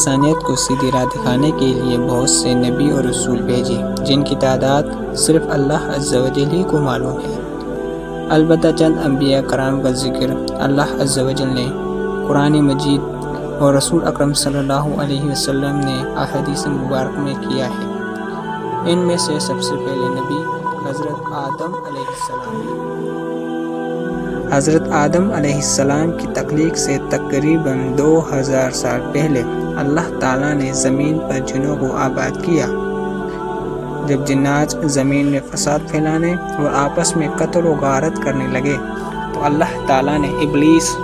انسانیت کو سیدھی راہ دکھانے کے لیے بہت سے نبی اور رسول بھیجے جن کی تعداد صرف اللہ عز و جل ہی کو معلوم ہے۔ البتہ چند انبیاء کرام کا ذکر اللہ عز و جل نے قرآن مجید اور رسول اکرم صلی اللہ علیہ وسلم نے احادیث مبارک میں کیا ہے۔ ان میں سے سب سے پہلے نبی حضرت آدم علیہ السلام ہے۔ حضرت آدم علیہ السلام کی تخلیق سے تقریباً 2000 سال پہلے اللہ تعالیٰ نے زمین پر جنوں کو آباد کیا۔ جب جنات زمین میں فساد پھیلانے اور آپس میں قتل و غارت کرنے لگے تو اللہ تعالیٰ نے ابلیس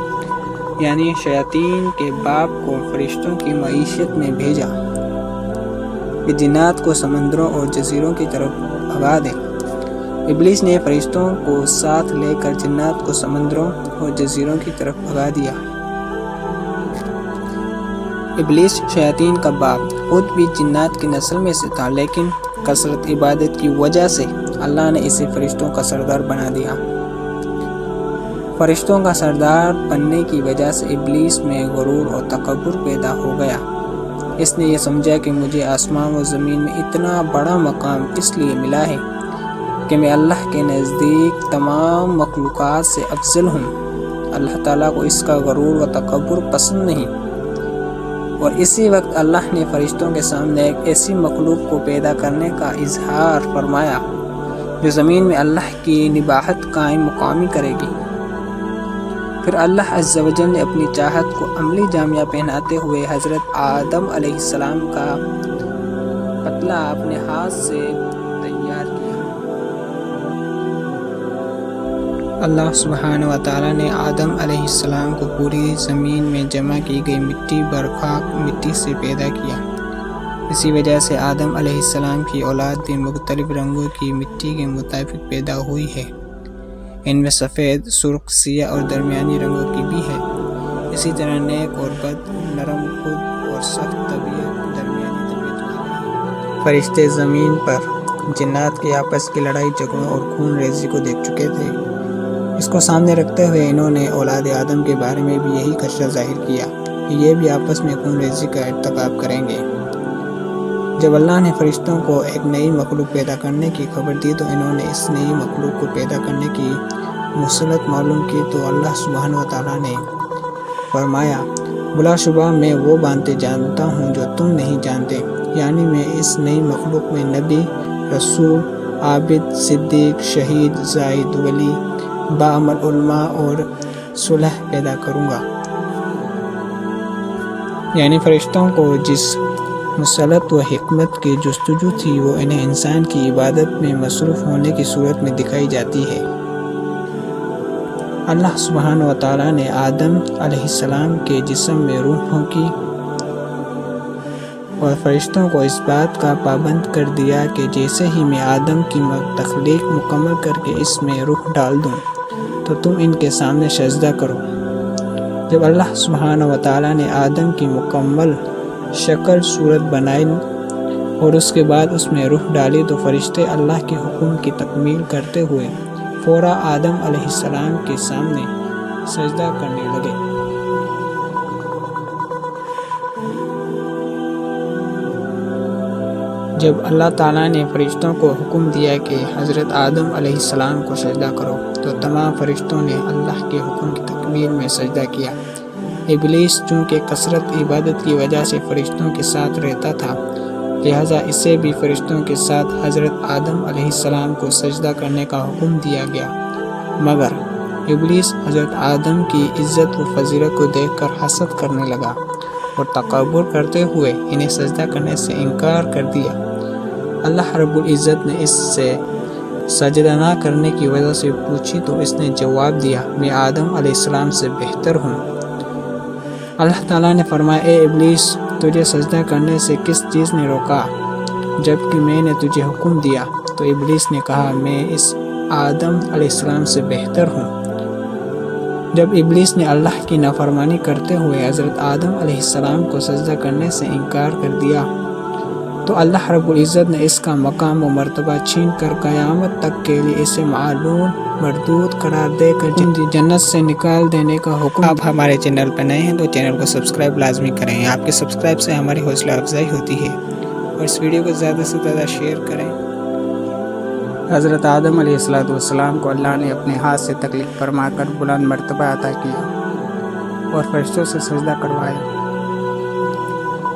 یعنی شیاطین کے باپ کو فرشتوں کی معیشت میں بھیجا کہ جنات کو سمندروں اور جزیروں کی طرف بھگا دیں۔ ابلیس نے فرشتوں کو ساتھ لے کر جنات کو سمندروں اور جزیروں کی طرف بھگا دیا۔ ابلیس شیاطین کا باپ خود بھی جنات کی نسل میں سے تھا، لیکن کثرت عبادت کی وجہ سے اللہ نے اسے فرشتوں کا سردار بنا دیا۔ فرشتوں کا سردار بننے کی وجہ سے ابلیس میں غرور اور تکبر پیدا ہو گیا۔ اس نے یہ سمجھا کہ مجھے آسمان و زمین میں اتنا بڑا مقام اس لیے ملا ہے کہ میں اللہ کے نزدیک تمام مخلوقات سے افضل ہوں۔ اللہ تعالیٰ کو اس کا غرور و تکبر پسند نہیں، اور اسی وقت اللہ نے فرشتوں کے سامنے ایک ایسی مخلوق کو پیدا کرنے کا اظہار فرمایا جو زمین میں اللہ کی نباہت قائم مقامی کرے گی۔ پھر اللہ عز و جل نے اپنی چاہت کو عملی جامہ پہناتے ہوئے حضرت آدم علیہ السلام کا پتلا اپنے ہاتھ سے تیار کیا۔ اللہ سبحانہ و تعالیٰ نے آدم علیہ السلام کو پوری زمین میں جمع کی گئی مٹی برخاک مٹی سے پیدا کیا۔ اسی وجہ سے آدم علیہ السلام کی اولاد بھی مختلف رنگوں کی مٹی کے مطابق پیدا ہوئی ہے۔ ان میں سفید، سرخ، سیاہ اور درمیانی رنگوں کی بھی ہے۔ اسی طرح نیک اور بد، نرم خود اور سخت طبیعت، درمیانی طبیعت والے ہیں۔ فرشتے زمین پر جنات کی آپس کی لڑائی جھگڑوں اور خون ریزی کو دیکھ چکے تھے۔ اس کو سامنے رکھتے ہوئے انہوں نے اولاد آدم کے بارے میں بھی یہی خدشہ ظاہر کیا کہ یہ بھی آپس میں خون ریزی کا ارتکاب کریں گے۔ جب اللہ نے فرشتوں کو ایک نئی مخلوق پیدا کرنے کی خبر دی تو انہوں نے اس نئی مخلوق کو پیدا کرنے کی مصلحت معلوم کی تو اللہ سبحانہ و تعالیٰ نے فرمایا، بلا شبہ میں وہ باتیں جانتا ہوں جو تم نہیں جانتے، یعنی میں اس نئی مخلوق میں نبی، رسول، عابد، صدیق، شہید، زاہد، ولی، باعمل علماء اور صالح پیدا کروں گا۔ یعنی فرشتوں کو جس مصلحت و حکمت کی جستجو تھی وہ انہیں انسان کی عبادت میں مصروف ہونے کی صورت میں دکھائی جاتی ہے۔ اللہ سبحانہ و تعالیٰ نے آدم علیہ السلام کے جسم میں روح پھونکی اور فرشتوں کو اس بات کا پابند کر دیا کہ جیسے ہی میں آدم کی تخلیق مکمل کر کے اس میں روح ڈال دوں تو تم ان کے سامنے سجدہ کرو۔ جب اللہ سبحانہ و تعالیٰ نے آدم کی مکمل شکل صورت بنائی اور اس کے بعد اس میں روح ڈالی تو فرشتے اللہ کے حکم کی تکمیل کرتے ہوئے فوراً آدم علیہ السلام کے سامنے سجدہ کرنے لگے۔ جب اللہ تعالیٰ نے فرشتوں کو حکم دیا کہ حضرت آدم علیہ السلام کو سجدہ کرو تو تمام فرشتوں نے اللہ کے حکم کی تکمیل میں سجدہ کیا۔ ابلیس چونکہ کثرت عبادت کی وجہ سے فرشتوں کے ساتھ رہتا تھا، لہٰذا اسے بھی فرشتوں کے ساتھ حضرت آدم علیہ السلام کو سجدہ کرنے کا حکم دیا گیا، مگر ابلیس حضرت آدم کی عزت و فضیلت کو دیکھ کر حسد کرنے لگا اور تکبر کرتے ہوئے انہیں سجدہ کرنے سے انکار کر دیا۔ اللہ رب العزت نے اس سے سجدہ نہ کرنے کی وجہ سے پوچھی تو اس نے جواب دیا، میں آدم علیہ السلام سے بہتر ہوں۔ اللہ تعالیٰ نے فرمایا، اے ابلیس، تجھے سجدہ کرنے سے کس چیز نے روکا جبکہ میں نے تجھے حکم دیا؟ تو ابلیس نے کہا، میں اس آدم علیہ السلام سے بہتر ہوں۔ جب ابلیس نے اللہ کی نافرمانی کرتے ہوئے حضرت آدم علیہ السلام کو سجدہ کرنے سے انکار کر دیا تو اللہ رب العزت نے اس کا مقام و مرتبہ چھین کر قیامت تک کے لیے اسے معلوم مردود قرار دے کر جنت سے نکال دینے کا حکم۔ آپ ہمارے چینل پر نئے ہیں تو چینل کو سبسکرائب لازمی کریں، آپ کے سبسکرائب سے ہماری حوصلہ افزائی ہوتی ہے، اور اس ویڈیو کو زیادہ سے زیادہ شیئر کریں۔ حضرت آدم علیہ السلام کو اللہ نے اپنے ہاتھ سے تخلیق فرما کر بلند مرتبہ عطا کیا اور فرشتوں سے سجدہ کروایا۔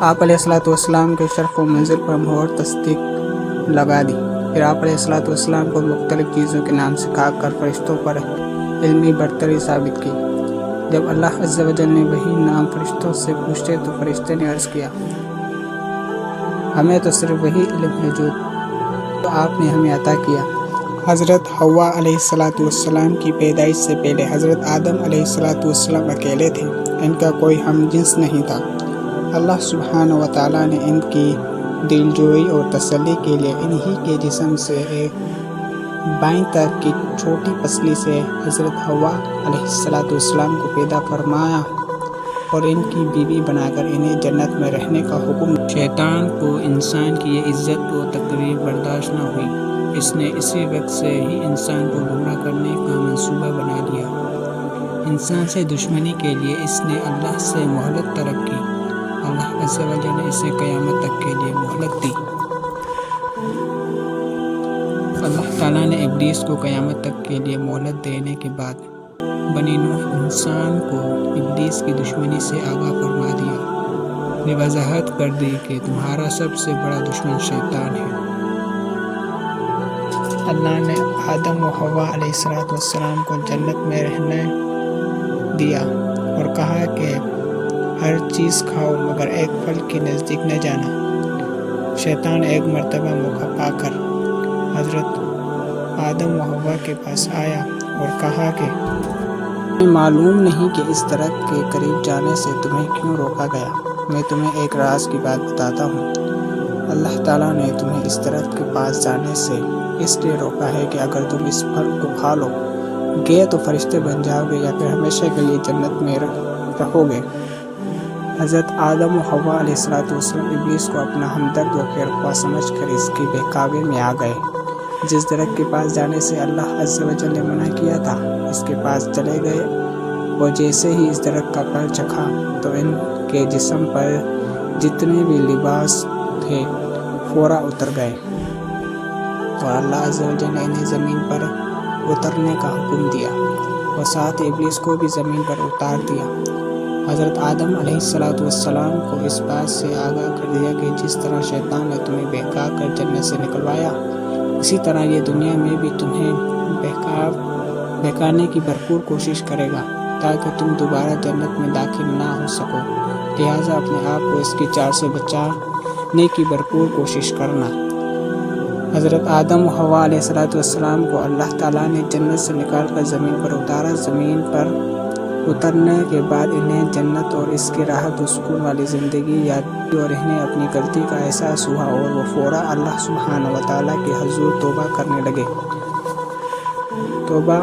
آپ علیہ السلام کے شرف و منزل پر مہر تصدیق لگا دی۔ پھر آپ علیہ السلام کو مختلف چیزوں کے نام سکھا کر فرشتوں پر علمی برتری ثابت کی۔ جب اللہ عز و جل نے وہی نام فرشتوں سے پوچھے تو فرشتے نے عرض کیا، ہمیں تو صرف وہی علم ہے جو آپ نے ہمیں عطا کیا۔ حضرت حوا علیہ السلام کی پیدائش سے پہلے حضرت آدم علیہ السلام اکیلے تھے، ان کا کوئی ہم جنس نہیں تھا۔ اللہ سبحانہ و تعالیٰ نے ان کی دل جوئی اور تسلی کے لیے انہی کے جسم سے ایک بائیں تک کی چھوٹی پسلی سے حضرت حوا علیہ السلام کو پیدا فرمایا اور ان کی بیوی بنا کر انہیں جنت میں رہنے کا حکم دیا۔ شیطان کو انسان کی یہ عزت و تقریر برداشت نہ ہوئی، اس نے اسی وقت سے ہی انسان کو گمراہ کرنے کا منصوبہ بنا لیا۔ انسان سے دشمنی کے لیے اس نے اللہ سے مہلت طلب کی۔ اللہ عز و جل نے اسے قیامت تک کے لیے مہلت دی۔ اللہ تعالیٰ نے ابلیس کو قیامت تک کے لیے مہلت دینے کے بعد بنی نوح انسان کو ابلیس کی دشمنی سے آگاہ فرما دیا، نے وضاحت کر دی کہ تمہارا سب سے بڑا دشمن شیطان ہے۔ اللہ نے آدم و حوا علیہ السلام کو جنت میں رہنے دیا اور کہا کہ ہر چیز کھاؤ مگر ایک پھل کے نزدیک نہ جانا۔ شیطان ایک مرتبہ موقع پا کر حضرت آدم و حوا کے پاس آیا اور کہا کہ مجھے معلوم نہیں کہ اس درخت کے قریب جانے سے تمہیں کیوں روکا گیا، میں تمہیں ایک راز کی بات بتاتا ہوں۔ اللہ تعالیٰ نے تمہیں اس درخت کے پاس جانے سے اس لیے روکا ہے کہ اگر تم اس پھل کو کھا لو گے تو فرشتے بن جاؤ گے یا پھر ہمیشہ کے لیے جنت میں رہو گے۔ حضرت آدم و حوا علیہ السلام ابلیس کو اپنا ہمدرد و خیرخواہ سمجھ کر اس کے بہکاوے میں آ گئے۔ جس درخت کے پاس جانے سے اللہ عز و جل نے منع کیا تھا اس کے پاس چلے گئے اور جیسے ہی اس درخت کا پھل چکھا تو ان کے جسم پر جتنے بھی لباس تھے فوراً اتر گئے، اور اللہ عز و جل نے انہیں زمین پر اترنے کا حکم دیا اور ساتھ ابلیس کو بھی زمین پر اتار دیا۔ حضرت آدم علیہ السلام کو اس بات سے آگاہ کر دیا کہ جس طرح شیطان نے تمہیں بہکا کر جنت سے نکلوایا، اسی طرح یہ دنیا میں بھی تمہیں بہکانے کی بھرپور کوشش کرے گا تاکہ تم دوبارہ جنت میں داخل نہ ہو سکو، لہٰذا اپنے آپ کو اس کی چال سے بچانے کی بھرپور کوشش کرنا۔ حضرت آدم و حوا علیہ السلام کو اللہ تعالیٰ نے جنت سے نکال کر زمین پر اتارا۔ زمین پر اترنے کے بعد انہیں جنت اور اس کی راحت و سکون والی زندگی یاد کی اور انہیں اپنی غلطی کا احساس ہوا اور وہ فوراً اللہ سبحانہ و تعالیٰ کے حضور توبہ کرنے لگے۔ توبہ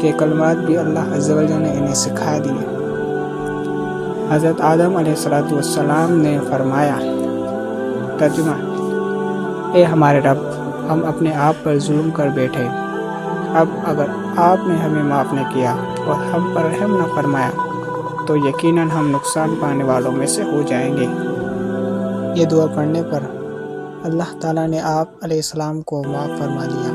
کے کلمات بھی اللہ عز و جل نے انہیں سکھا دیے۔ حضرت آدم علیہ السلام نے فرمایا، ترجمہ: اے ہمارے رب، ہم اپنے آپ پر ظلم کر بیٹھے، اب اگر آپ نے ہمیں معاف نہ کیا اور ہم پر رحم نہ فرمایا تو یقیناً ہم نقصان پانے والوں میں سے ہو جائیں گے۔ یہ دعا پڑھنے پر اللہ تعالیٰ نے آپ علیہ السلام کو معاف فرما دیا۔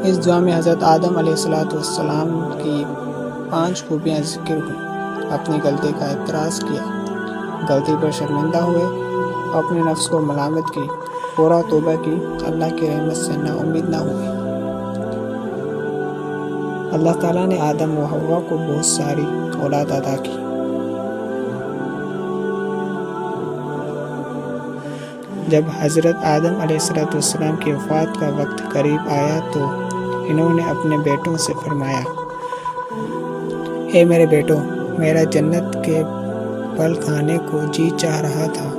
اس دعا میں حضرت آدم علیہ السلام کی 5 خوبیاں ذکر ہوئیں۔ اپنی غلطی کا اعتراف کیا، غلطی پر شرمندہ ہوئے، اپنے نفس کو ملامت کی، فوراً توبہ کی، اللہ کی رحمت سے نا امید نہ ہوئے۔ اللہ تعالیٰ نے آدم و حوا کو بہت ساری اولاد عطا کی۔ جب حضرت آدم علیہ السلام کی وفات کا وقت قریب آیا تو انہوں نے اپنے بیٹوں سے فرمایا، اے میرے بیٹوں، میرا جنت کے پھل کھانے کو جی چاہ رہا تھا۔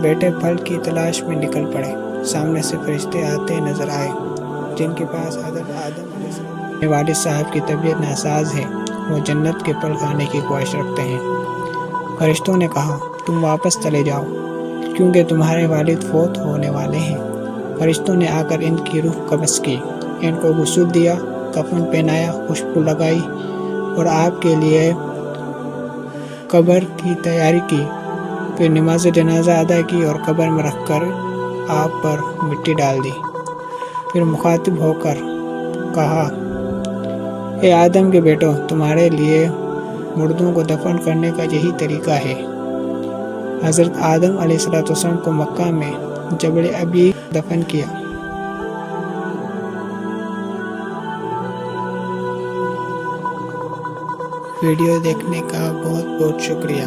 بیٹے پھل کی تلاش میں نکل پڑے۔ سامنے سے فرشتے آتے نظر آئے جن کے پاس حضرت آدم علیہ السلام کے والد صاحب کی طبیعت ناساز ہے، وہ جنت کے پھل کھانے کی خواہش رکھتے ہیں۔ فرشتوں نے کہا، تم واپس چلے جاؤ، کیونکہ تمہارے والد فوت ہونے والے ہیں۔ فرشتوں نے آ کر ان کی روح قبض کی، ان کو غسل دیا، کفن پہنایا، خوشبو لگائی اور آپ کے لیے قبر کی تیاری کی، پھر نماز جنازہ ادا کی اور قبر میں رکھ کر آپ پر مٹی ڈال دی۔ پھر مخاطب ہو کر کہا، اے آدم کے بیٹو، تمہارے لیے مردوں کو دفن کرنے کا یہی طریقہ ہے۔ حضرت آدم علیہ السلام کو مکہ میں جبل ابی دفن کیا۔ ویڈیو دیکھنے کا بہت بہت شکریہ۔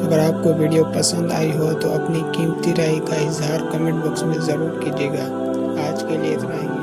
اگر آپ کو ویڈیو پسند آئی ہو تو اپنی قیمتی رائے کا اظہار کمنٹ باکس میں ضرور کیجیے گا۔ آج کے لیے اتنا ہی۔